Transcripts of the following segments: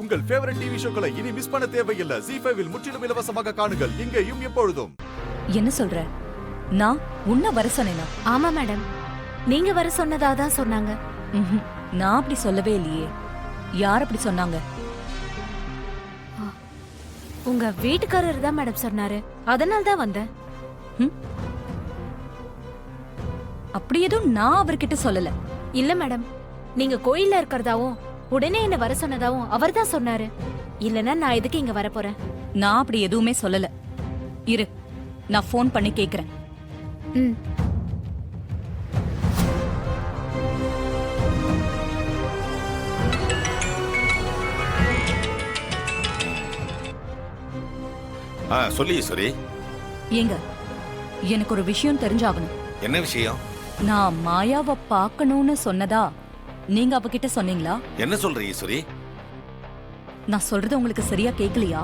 உங்கள் favourite TV ஷோக்களை இனி miss பண்ண தேவையில்லை. ZEE5 இல் முற்றிலும் இலவசமாக காணுங்கள். இங்கேயும் எப்பொழுதும். என்ன சொல்ற? நான் உன்ன வர சொன்னேனா? ஆமா மேடம், நீங்க வர சொன்னதா தான் சொன்னாங்க. நான் அப்படி சொல்லவே இல்லையே. யார் அப்படி சொன்னாங்க? உங்க வீட்டுக்காரர் தான் மேடம் சொன்னாரு, அதனால தான் வந்தேன். அப்படி எதுவும் நான் அவர்கிட்ட சொல்லல. இல்ல மேடம், நீங்க கோயில்ல இருக்கிறதாவும் உடனே என்ன வர சொன்னதாவும் அவர் தான் சொன்னாரு. இல்லனா நான் எதுக்கு இங்க வர போறேன்? நான் அப்படி எதுவுமே சொல்லல. இரு, நான் ஃபோன் பண்ணி கேக்குறேன். சொல்லி ஈஸ்வரி. ஏங்க, எனக்கு ஒரு விஷயம் தெரிஞ்சாகணும். என்ன விஷயம்? நான் மாயாவை பார்க்கணும்னு சொன்னதா நீங்க அவகிட்ட சொன்னீங்களா? என்ன சொல்ற ஈஸ்வரி? நான் சொல்றது உங்களுக்கு சரியா கேக்கலையா?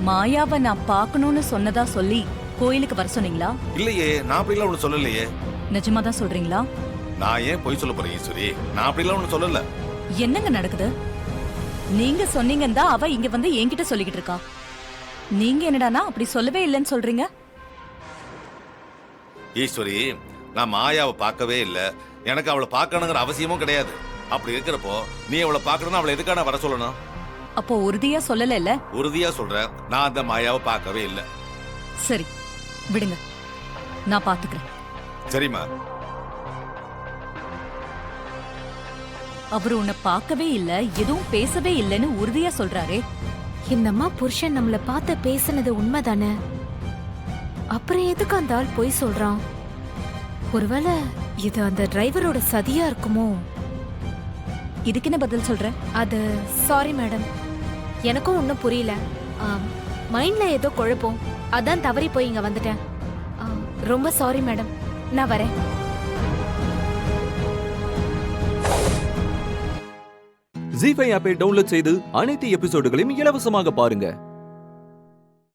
மாயாவை நான் பார்க்கணும்னு சொன்னதா சொல்லி கோயிலுக்கு வர சொன்னீங்களா? இல்லையே, நான் அப்படிலாம் ஒண்ணு சொல்லலையே. நிஜமா தான் சொல்றீங்களா? நான் ஏன் பொய் சொல்ல போறேன் ஈஸ்வரி? நான் அப்படிலாம் ஒண்ணு சொல்லல. என்னங்க நடக்குது? நீங்க சொன்னீங்கன்னு தான் அவ இங்க வந்து என்கிட்ட சொல்லிக்கிட்டு இருக்கா. நீங்க என்னடானா அப்படி சொல்லவே இல்லைன்னு சொல்றீங்க? ஈஸ்வரி, நான் மாயாவை பார்க்கவே இல்ல. எனக்கு அவளை பார்க்கணுங்கிற அவசியமும் கிடையாது. அப்படி இருக்கிறப்போ நீ அவளை பார்க்கணும்னு அவளை எதுக்கான வர சொல்லணும்? அப்போ உறுதியா சொல்லல இல்ல? உறுதியா சொல்றேன், நான் அந்த மாயாவை பார்க்கவே இல்ல. சரி, விடுங்க, நான் பாத்துக்கிறேன். சரிம்மா. அவர் உன்னை பார்க்கவே இல்ல, எதுவும் பேசவே இல்லைன்னு உறுதியா சொல்றாரே. இந்த அம்மா புருஷன் நம்மள பார்த்து பேசுனது உண்மைதானே? அப்புறம் எதுக்கு அந்த ஆள் பொய் சொல்றான்? ஒருவேளை இது அந்த டிரைவரோட சதியா இருக்குமோ? இதுக்கு என்ன பதில் சொல்ற? அது சாரி மேடம், எனக்கும் ஒன்றும் புரியல. மைண்ட்ல ஏதோ குழப்பம், அதான் தவறி போய் இங்க வந்துட்டேன். ரொம்ப சாரி மேடம், நான் வரேன். ZEE5 ஆப்பை டவுன்லோட் செய்து அனைத்து எபிசோடுகளையும் இலவசமாக பாருங்க.